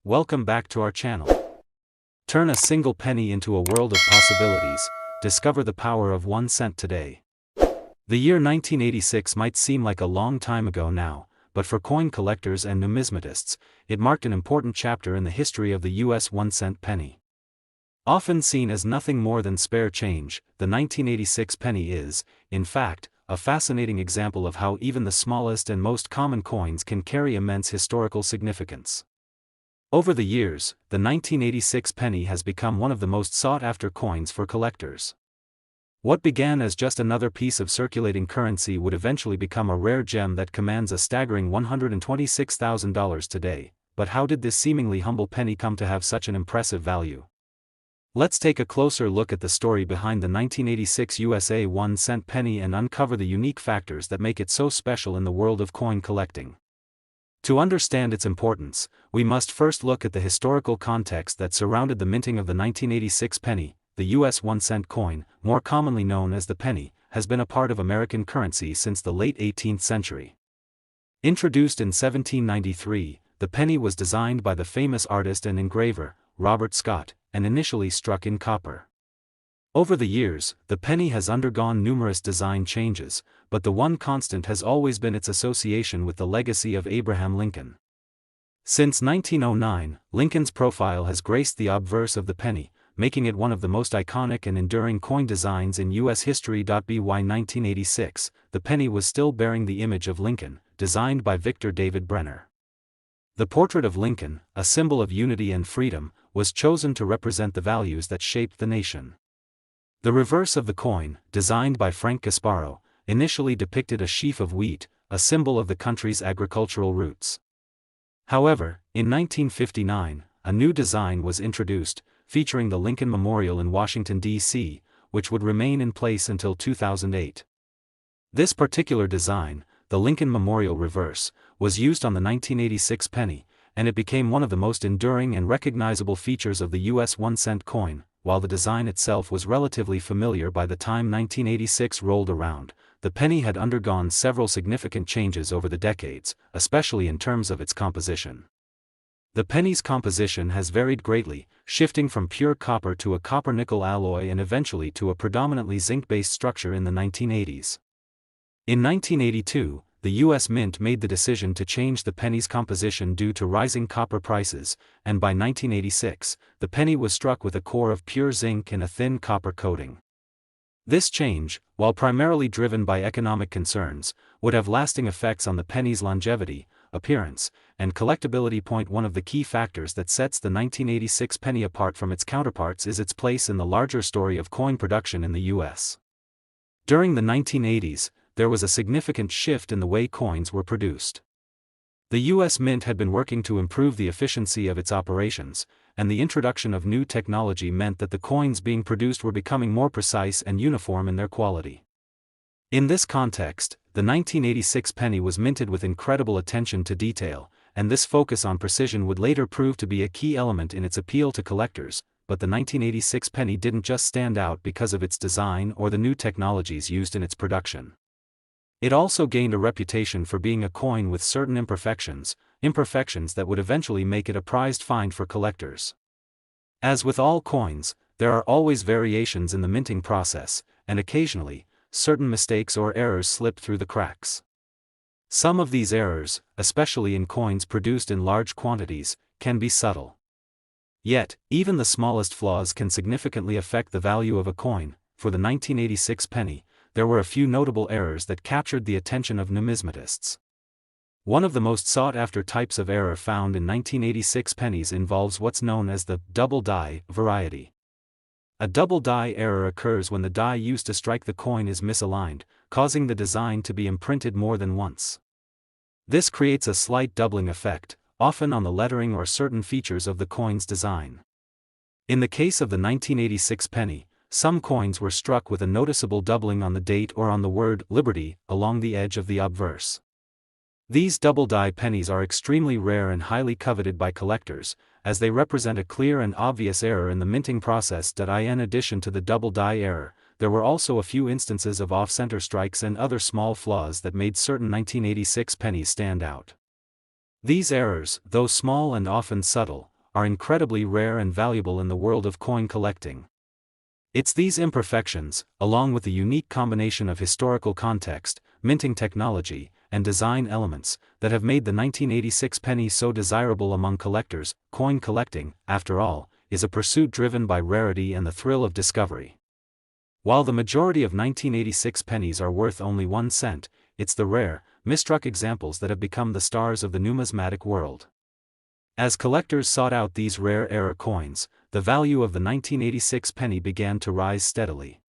Welcome back to our channel. Turn a single penny into a world of possibilities, discover the power of 1 cent today. The year 1986 might seem like a long time ago now, but for coin collectors and numismatists, it marked an important chapter in the history of the US 1 cent penny. Often seen as nothing more than spare change, the 1986 penny is, in fact, a fascinating example of how even the smallest and most common coins can carry immense historical significance. Over the years, the 1986 penny has become one of the most sought-after coins for collectors. What began as just another piece of circulating currency would eventually become a rare gem that commands a staggering $126,000 today, but how did this seemingly humble penny come to have such an impressive value? Let's take a closer look at the story behind the 1986 USA 1 cent penny and uncover the unique factors that make it so special in the world of coin collecting. To understand its importance, we must first look at the historical context that surrounded the minting of the 1986 penny. The US 1 cent coin, more commonly known as the penny, has been a part of American currency since the late 18th century. Introduced in 1793, the penny was designed by the famous artist and engraver, Robert Scott, and initially struck in copper. Over the years, the penny has undergone numerous design changes, but the one constant has always been its association with the legacy of Abraham Lincoln. Since 1909, Lincoln's profile has graced the obverse of the penny, making it one of the most iconic and enduring coin designs in U.S. history. By 1986, the penny was still bearing the image of Lincoln, designed by Victor David Brenner. The portrait of Lincoln, a symbol of unity and freedom, was chosen to represent the values that shaped the nation. The reverse of the coin, designed by Frank Gasparo, initially depicted a sheaf of wheat, a symbol of the country's agricultural roots. However, in 1959, a new design was introduced, featuring the Lincoln Memorial in Washington, D.C., which would remain in place until 2008. This particular design, the Lincoln Memorial Reverse, was used on the 1986 penny, and it became one of the most enduring and recognizable features of the US 1 cent coin. While the design itself was relatively familiar by the time 1986 rolled around, the penny had undergone several significant changes over the decades, especially in terms of its composition. The penny's composition has varied greatly, shifting from pure copper to a copper-nickel alloy and eventually to a predominantly zinc-based structure in the 1980s. In 1982, the U.S. Mint made the decision to change the penny's composition due to rising copper prices, and by 1986, the penny was struck with a core of pure zinc and a thin copper coating. This change, while primarily driven by economic concerns, would have lasting effects on the penny's longevity, appearance, and collectability. One of the key factors that sets the 1986 penny apart from its counterparts is its place in the larger story of coin production in the U.S. During the 1980s, there was a significant shift in the way coins were produced. The U.S. Mint had been working to improve the efficiency of its operations, and the introduction of new technology meant that the coins being produced were becoming more precise and uniform in their quality. In this context, the 1986 penny was minted with incredible attention to detail, and this focus on precision would later prove to be a key element in its appeal to collectors. But the 1986 penny didn't just stand out because of its design or the new technologies used in its production. It also gained a reputation for being a coin with certain imperfections that would eventually make it a prized find for collectors. As with all coins, there are always variations in the minting process, and occasionally, certain mistakes or errors slip through the cracks. Some of these errors, especially in coins produced in large quantities, can be subtle. Yet, even the smallest flaws can significantly affect the value of a coin. For the 1986 penny, there were a few notable errors that captured the attention of numismatists. One of the most sought-after types of error found in 1986 pennies involves what's known as the double die variety. A double die error occurs when the die used to strike the coin is misaligned, causing the design to be imprinted more than once. This creates a slight doubling effect, often on the lettering or certain features of the coin's design. In the case of the 1986 penny, some coins were struck with a noticeable doubling on the date or on the word Liberty along the edge of the obverse. These double-die pennies are extremely rare and highly coveted by collectors, as they represent a clear and obvious error in the minting process. In addition to the double-die error, there were also a few instances of off-center strikes and other small flaws that made certain 1986 pennies stand out. These errors, though small and often subtle, are incredibly rare and valuable in the world of coin collecting. It's these imperfections, along with the unique combination of historical context, minting technology, and design elements, that have made the 1986 penny so desirable among collectors. Coin collecting, after all, is a pursuit driven by rarity and the thrill of discovery. While the majority of 1986 pennies are worth only 1 cent, it's the rare, misstruck examples that have become the stars of the numismatic world. As collectors sought out these rare error coins, the value of the 1986 penny began to rise steadily.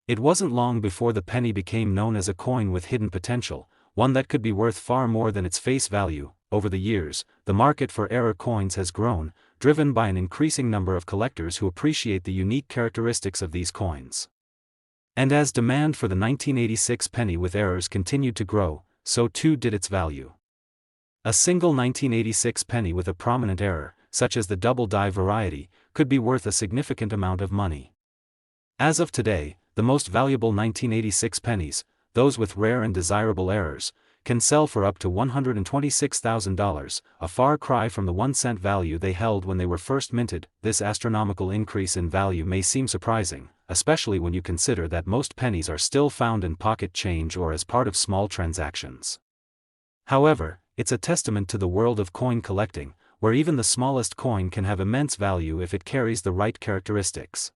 It wasn't long before the penny became known as a coin with hidden potential, one that could be worth far more than its face value. Over the years, the market for error coins has grown, driven by an increasing number of collectors who appreciate the unique characteristics of these coins. And as demand for the 1986 penny with errors continued to grow, so too did its value. A single 1986 penny with a prominent error, such as the double die variety, could be worth a significant amount of money. As of today, the most valuable 1986 pennies, those with rare and desirable errors, can sell for up to $126,000, a far cry from the 1 cent value they held when they were first minted. This astronomical increase in value may seem surprising, especially when you consider that most pennies are still found in pocket change or as part of small transactions. However, it's a testament to the world of coin collecting, where even the smallest coin can have immense value if it carries the right characteristics.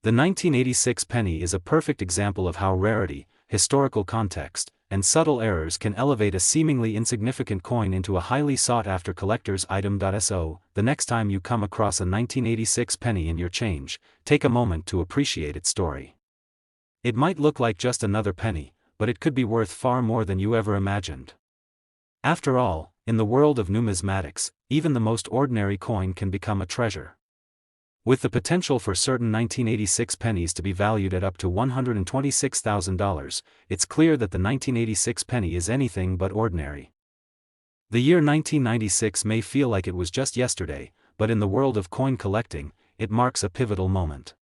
The 1986 penny is a perfect example of how rarity, historical context, and subtle errors can elevate a seemingly insignificant coin into a highly sought-after collector's item. So, the next time you come across a 1986 penny in your change, take a moment to appreciate its story. It might look like just another penny, but it could be worth far more than you ever imagined. After all, in the world of numismatics, even the most ordinary coin can become a treasure. With the potential for certain 1986 pennies to be valued at up to $126,000, it's clear that the 1986 penny is anything but ordinary. The year 1996 may feel like it was just yesterday, but in the world of coin collecting, it marks a pivotal moment.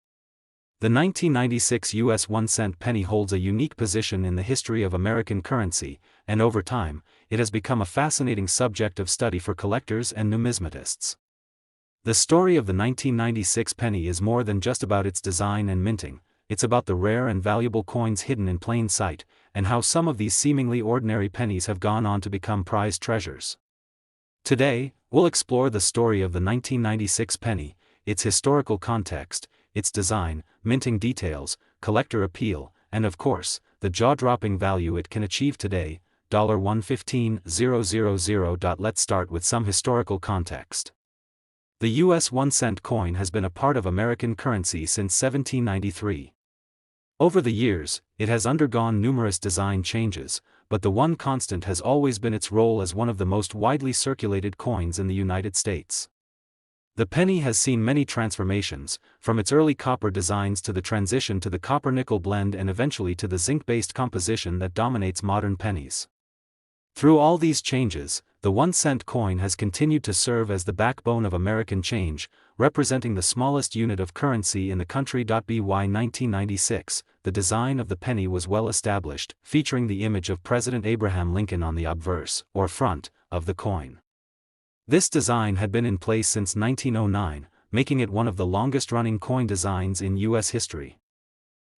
The 1996 US 1 cent penny holds a unique position in the history of American currency, and over time, it has become a fascinating subject of study for collectors and numismatists. The story of the 1996 penny is more than just about its design and minting, it's about the rare and valuable coins hidden in plain sight, and how some of these seemingly ordinary pennies have gone on to become prized treasures. Today, we'll explore the story of the 1996 penny, its historical context, its design, minting details, collector appeal, and of course, the jaw-dropping value it can achieve today. $115,000. Let's start with some historical context. The US 1 cent coin has been a part of American currency since 1793. Over the years, it has undergone numerous design changes, but the one constant has always been its role as one of the most widely circulated coins in the United States. The penny has seen many transformations, from its early copper designs to the transition to the copper-nickel blend and eventually to the zinc-based composition that dominates modern pennies. Through all these changes, the 1 cent coin has continued to serve as the backbone of American change, representing the smallest unit of currency in the country. By 1996, the design of the penny was well established, featuring the image of President Abraham Lincoln on the obverse, or front, of the coin. This design had been in place since 1909, making it one of the longest-running coin designs in U.S. history.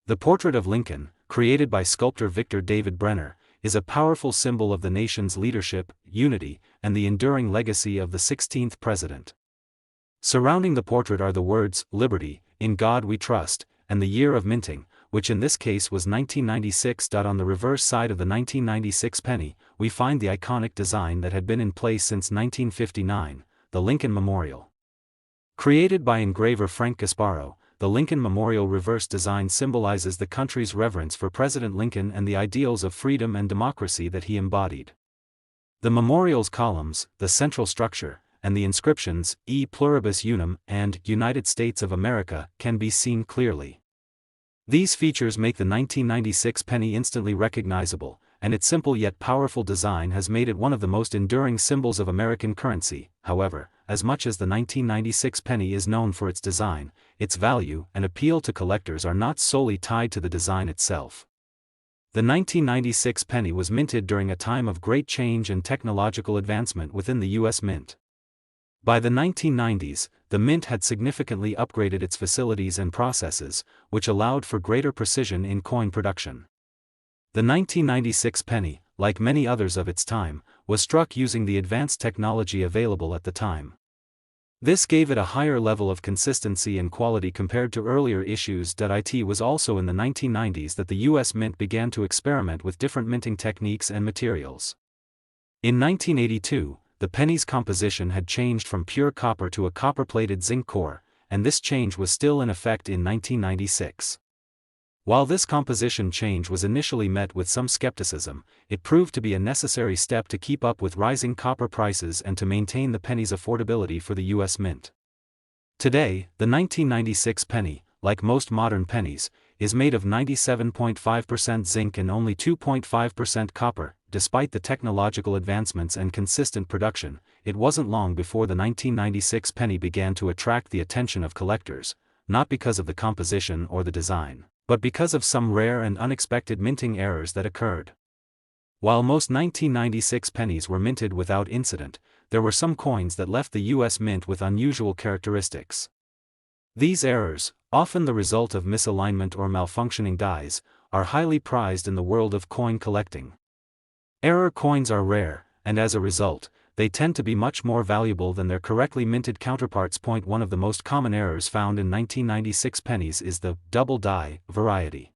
The portrait of Lincoln, created by sculptor Victor David Brenner, is a powerful symbol of the nation's leadership, unity, and the enduring legacy of the 16th president. Surrounding the portrait are the words, "Liberty, in God we trust," and the year of minting, which in this case was 1996. On the reverse side of the 1996 penny, we find the iconic design that had been in place since 1959, the Lincoln Memorial. Created by engraver Frank Gasparo, the Lincoln Memorial reverse design symbolizes the country's reverence for President Lincoln and the ideals of freedom and democracy that he embodied. The memorial's columns, the central structure, and the inscriptions, E Pluribus Unum, and United States of America, can be seen clearly. These features make the 1996 penny instantly recognizable, and its simple yet powerful design has made it one of the most enduring symbols of American currency. However, as much as the 1996 penny is known for its design, its value and appeal to collectors are not solely tied to the design itself. The 1996 penny was minted during a time of great change and technological advancement within the U.S. Mint. By the 1990s, the mint had significantly upgraded its facilities and processes, which allowed for greater precision in coin production. The 1996 penny, like many others of its time, was struck using the advanced technology available at the time. This gave it a higher level of consistency and quality compared to earlier issues. It was also in the 1990s that the US Mint began to experiment with different minting techniques and materials. In 1982, the penny's composition had changed from pure copper to a copper-plated zinc core, and this change was still in effect in 1996. While this composition change was initially met with some skepticism, it proved to be a necessary step to keep up with rising copper prices and to maintain the penny's affordability for the US Mint. Today, the 1996 penny, like most modern pennies, is made of 97.5% zinc and only 2.5% copper. Despite the technological advancements and consistent production, it wasn't long before the 1996 penny began to attract the attention of collectors, not because of the composition or the design, but because of some rare and unexpected minting errors that occurred. While most 1996 pennies were minted without incident, there were some coins that left the US Mint with unusual characteristics. These errors, often the result of misalignment or malfunctioning dies, are highly prized in the world of coin collecting. Error coins are rare, and as a result, they tend to be much more valuable than their correctly minted counterparts. One of the most common errors found in 1996 pennies is the double die variety.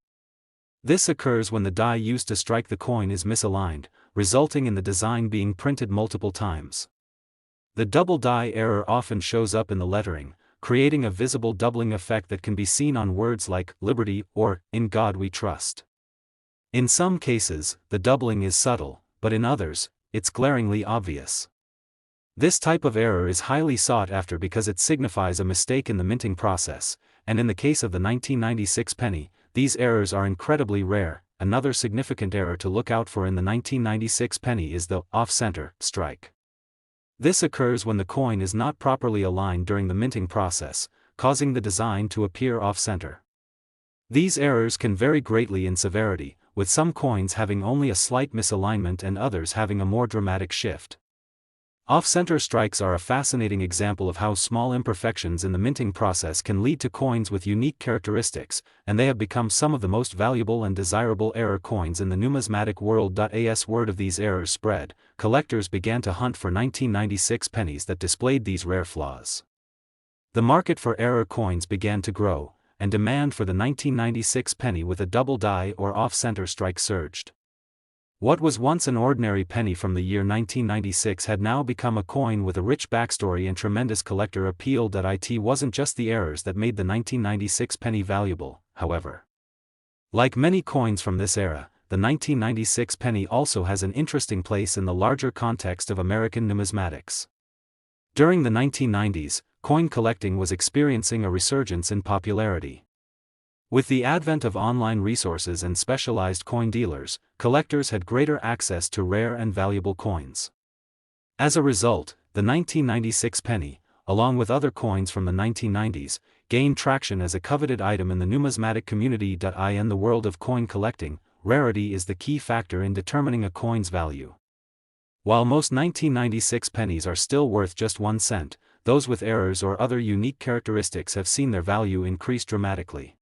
This occurs when the die used to strike the coin is misaligned, resulting in the design being printed multiple times. The double die error often shows up in the lettering, creating a visible doubling effect that can be seen on words like liberty or in God we trust. In some cases, the doubling is subtle, but in others, it's glaringly obvious. This type of error is highly sought after because it signifies a mistake in the minting process, and in the case of the 1996 penny, these errors are incredibly rare. Another significant error to look out for in the 1996 penny is the off-center strike. This occurs when the coin is not properly aligned during the minting process, causing the design to appear off-center. These errors can vary greatly in severity, with some coins having only a slight misalignment and others having a more dramatic shift. Off-center strikes are a fascinating example of how small imperfections in the minting process can lead to coins with unique characteristics, and they have become some of the most valuable and desirable error coins in the numismatic world. As word of these errors spread, collectors began to hunt for 1996 pennies that displayed these rare flaws. The market for error coins began to grow, and demand for the 1996 penny with a double die or off-center strike surged. What was once an ordinary penny from the year 1996 had now become a coin with a rich backstory and tremendous collector appeal. It wasn't just the errors that made the 1996 penny valuable, however. Like many coins from this era, the 1996 penny also has an interesting place in the larger context of American numismatics. During the 1990s, coin collecting was experiencing a resurgence in popularity. With the advent of online resources and specialized coin dealers, collectors had greater access to rare and valuable coins. As a result, the 1996 penny, along with other coins from the 1990s, gained traction as a coveted item in the numismatic community. In the world of coin collecting, rarity is the key factor in determining a coin's value. While most 1996 pennies are still worth just 1 cent, those with errors or other unique characteristics have seen their value increase dramatically.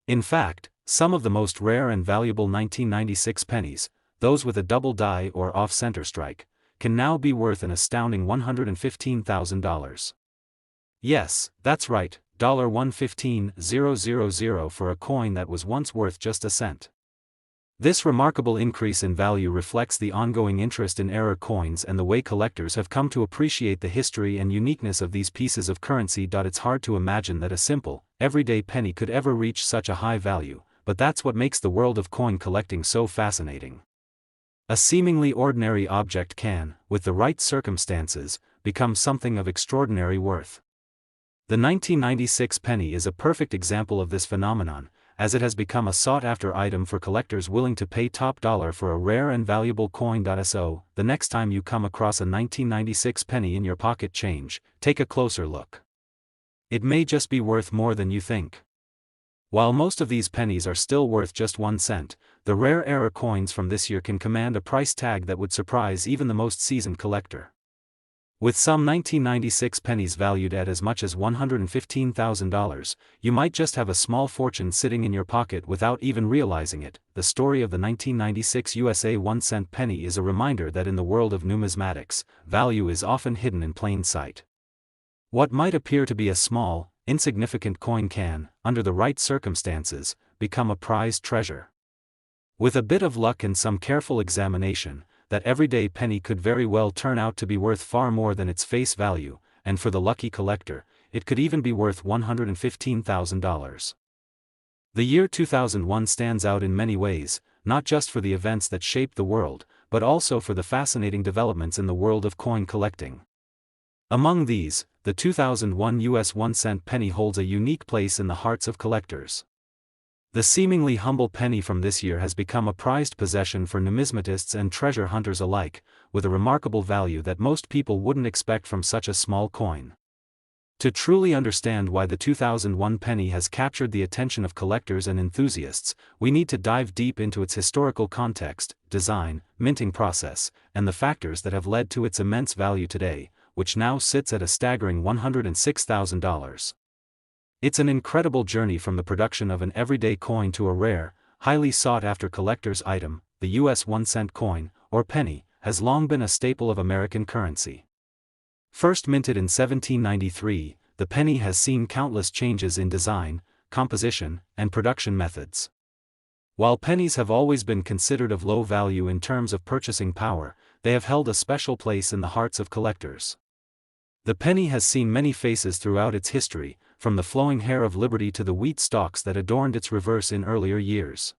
In fact, some of the most rare and valuable 1996 pennies, those with a double die or off-center strike, can now be worth an astounding $115,000. Yes, that's right, $115,000 for a coin that was once worth just a cent. This remarkable increase in value reflects the ongoing interest in error coins and the way collectors have come to appreciate the history and uniqueness of these pieces of currency. It's hard to imagine that a simple, everyday penny could ever reach such a high value, but that's what makes the world of coin collecting so fascinating. A seemingly ordinary object can, with the right circumstances, become something of extraordinary worth. The 1996 penny is a perfect example of this phenomenon, as it has become a sought-after item for collectors willing to pay top dollar for a rare and valuable coin. So, the next time you come across a 1996 penny in your pocket change, take a closer look. It may just be worth more than you think. While most of these pennies are still worth just 1 cent, the rare error coins from this year can command a price tag that would surprise even the most seasoned collector. With some 1996 pennies valued at as much as $115,000, you might just have a small fortune sitting in your pocket without even realizing it. The story of the 1996 USA 1-cent penny is a reminder that in the world of numismatics, value is often hidden in plain sight. What might appear to be a small, insignificant coin can, under the right circumstances, become a prized treasure. With a bit of luck and some careful examination, that everyday penny could very well turn out to be worth far more than its face value, and for the lucky collector, it could even be worth $115,000. The year 2001 stands out in many ways, not just for the events that shaped the world, but also for the fascinating developments in the world of coin collecting. Among these, the 2001 US 1-cent penny holds a unique place in the hearts of collectors. The seemingly humble penny from this year has become a prized possession for numismatists and treasure hunters alike, with a remarkable value that most people wouldn't expect from such a small coin. To truly understand why the 2001 penny has captured the attention of collectors and enthusiasts, we need to dive deep into its historical context, design, minting process, and the factors that have led to its immense value today, which now sits at a staggering $106,000. It's an incredible journey from the production of an everyday coin to a rare, highly sought-after collector's item. The US 1-cent coin, or penny, has long been a staple of American currency. First minted in 1793, the penny has seen countless changes in design, composition, and production methods. While pennies have always been considered of low value in terms of purchasing power, they have held a special place in the hearts of collectors. The penny has seen many faces throughout its history, from the flowing hair of Liberty to the wheat stalks that adorned its reverse in earlier years.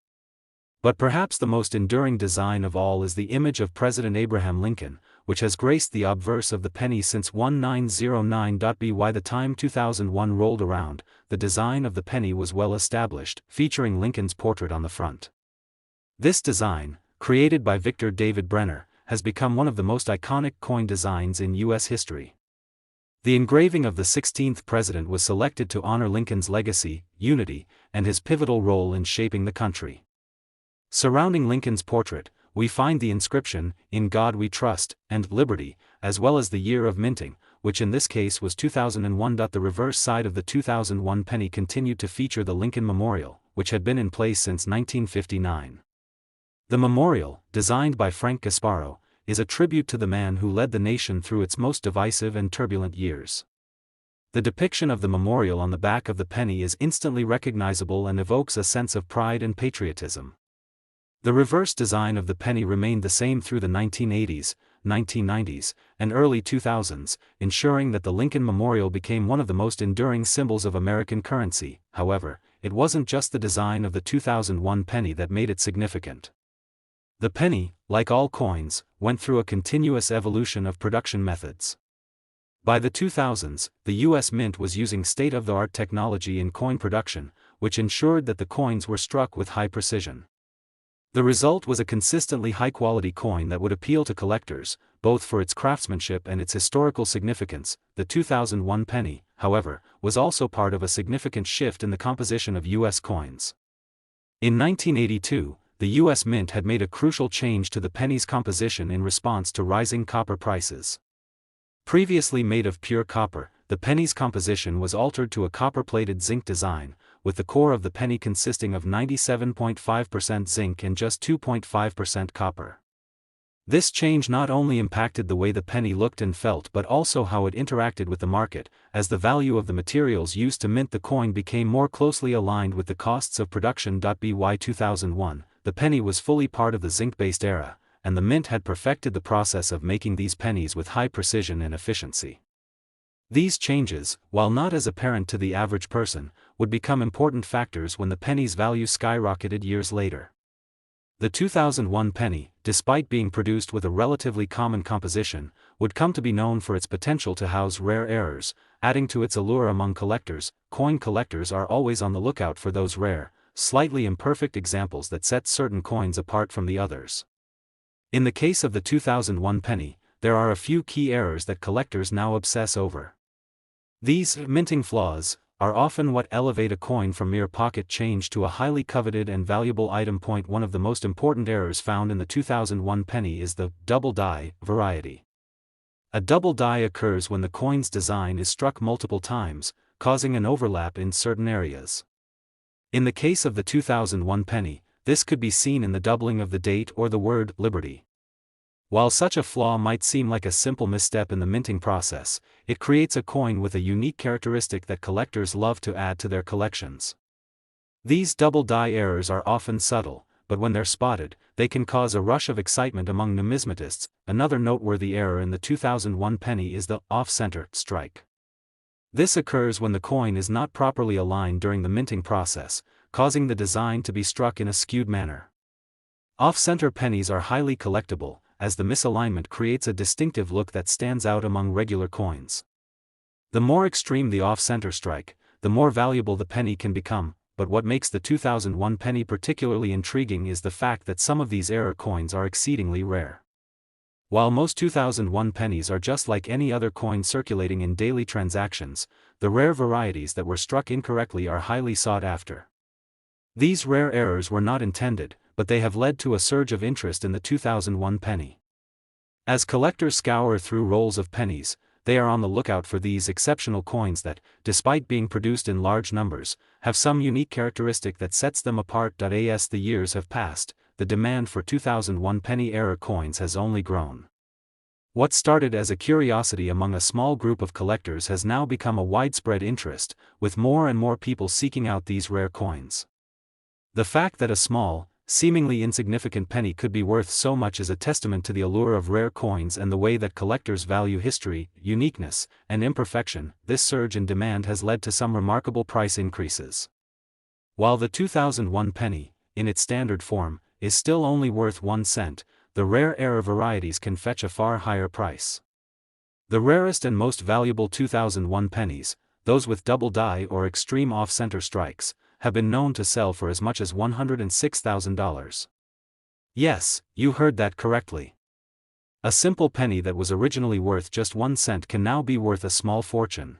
But perhaps the most enduring design of all is the image of President Abraham Lincoln, which has graced the obverse of the penny since 1909. By the time 2001 rolled around, the design of the penny was well established, featuring Lincoln's portrait on the front. This design, created by Victor David Brenner, has become one of the most iconic coin designs in U.S. history. The engraving of the 16th president was selected to honor Lincoln's legacy, unity, and his pivotal role in shaping the country. Surrounding Lincoln's portrait, we find the inscription, "In God We Trust," and "Liberty," as well as the year of minting, which in this case was 2001. The reverse side of the 2001 penny continued to feature the Lincoln Memorial, which had been in place since 1959. The memorial, designed by Frank Gasparo, is a tribute to the man who led the nation through its most divisive and turbulent years. The depiction of the memorial on the back of the penny is instantly recognizable and evokes a sense of pride and patriotism. The reverse design of the penny remained the same through the 1980s, 1990s, and early 2000s, ensuring that the Lincoln Memorial became one of the most enduring symbols of American currency. However, it wasn't just the design of the 2001 penny that made it significant. The penny, like all coins, went through a continuous evolution of production methods. By the 2000s, the U.S. Mint was using state-of-the-art technology in coin production, which ensured that the coins were struck with high precision. The result was a consistently high-quality coin that would appeal to collectors, both for its craftsmanship and its historical significance. The 2001 penny, however, was also part of a significant shift in the composition of U.S. coins. In 1982, the U.S. Mint had made a crucial change to the penny's composition in response to rising copper prices. Previously made of pure copper, the penny's composition was altered to a copper-plated zinc design, with the core of the penny consisting of 97.5% zinc and just 2.5% copper. This change not only impacted the way the penny looked and felt but also how it interacted with the market, as the value of the materials used to mint the coin became more closely aligned with the costs of production. By 2001, the penny was fully part of the zinc-based era, and the mint had perfected the process of making these pennies with high precision and efficiency. These changes, while not as apparent to the average person, would become important factors when the penny's value skyrocketed years later. The 2001 penny, despite being produced with a relatively common composition, would come to be known for its potential to house rare errors, adding to its allure among collectors. Coin collectors are always on the lookout for those rare, slightly imperfect examples that set certain coins apart from the others. In the case of the 2001 penny, there are a few key errors that collectors now obsess over. These minting flaws are often what elevate a coin from mere pocket change to a highly coveted and valuable item. One of the most important errors found in the 2001 penny is the double die variety. A double die occurs when the coin's design is struck multiple times, causing an overlap in certain areas. In the case of the 2001 penny, this could be seen in the doubling of the date or the word liberty. While such a flaw might seem like a simple misstep in the minting process, it creates a coin with a unique characteristic that collectors love to add to their collections. These double die errors are often subtle, but when they're spotted, they can cause a rush of excitement among numismatists. Another noteworthy error in the 2001 penny is the off-center strike. This occurs when the coin is not properly aligned during the minting process, causing the design to be struck in a skewed manner. Off-center pennies are highly collectible, as the misalignment creates a distinctive look that stands out among regular coins. The more extreme the off-center strike, the more valuable the penny can become, but what makes the 2001 penny particularly intriguing is the fact that some of these error coins are exceedingly rare. While most 2001 pennies are just like any other coin circulating in daily transactions, the rare varieties that were struck incorrectly are highly sought after. These rare errors were not intended, but they have led to a surge of interest in the 2001 penny. As collectors scour through rolls of pennies, they are on the lookout for these exceptional coins that, despite being produced in large numbers, have some unique characteristic that sets them apart. As the years have passed, the demand for 2001 penny error coins has only grown. What started as a curiosity among a small group of collectors has now become a widespread interest, with more and more people seeking out these rare coins. The fact that a small, seemingly insignificant penny could be worth so much is a testament to the allure of rare coins and the way that collectors value history, uniqueness, and imperfection. This surge in demand has led to some remarkable price increases. While the 2001 penny, in its standard form, is still only worth 1 cent, the rare error varieties can fetch a far higher price. The rarest and most valuable 2001 pennies, those with double die or extreme off-center strikes, have been known to sell for as much as $106,000. Yes, you heard that correctly. A simple penny that was originally worth just 1 cent can now be worth a small fortune.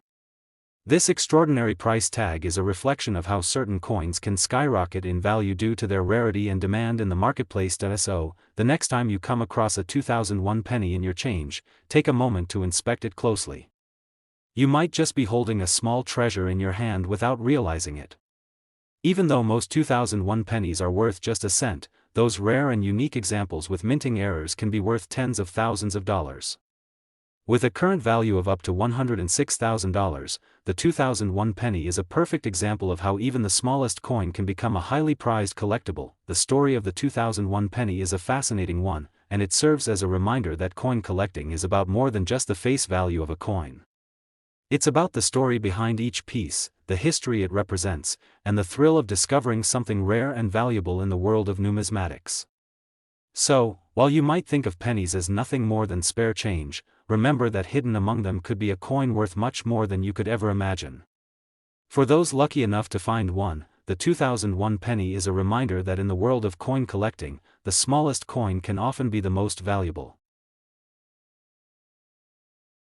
This extraordinary price tag is a reflection of how certain coins can skyrocket in value due to their rarity and demand in the marketplace. So, the next time you come across a 2001 penny in your change, take a moment to inspect it closely. You might just be holding a small treasure in your hand without realizing it. Even though most 2001 pennies are worth just a cent, those rare and unique examples with minting errors can be worth tens of thousands of dollars. With a current value of up to $106,000, the 2001 penny is a perfect example of how even the smallest coin can become a highly prized collectible. The story of the 2001 penny is a fascinating one, and it serves as a reminder that coin collecting is about more than just the face value of a coin. It's about the story behind each piece, the history it represents, and the thrill of discovering something rare and valuable in the world of numismatics. So, while you might think of pennies as nothing more than spare change, remember that hidden among them could be a coin worth much more than you could ever imagine. For those lucky enough to find one, the 2001 penny is a reminder that in the world of coin collecting, the smallest coin can often be the most valuable.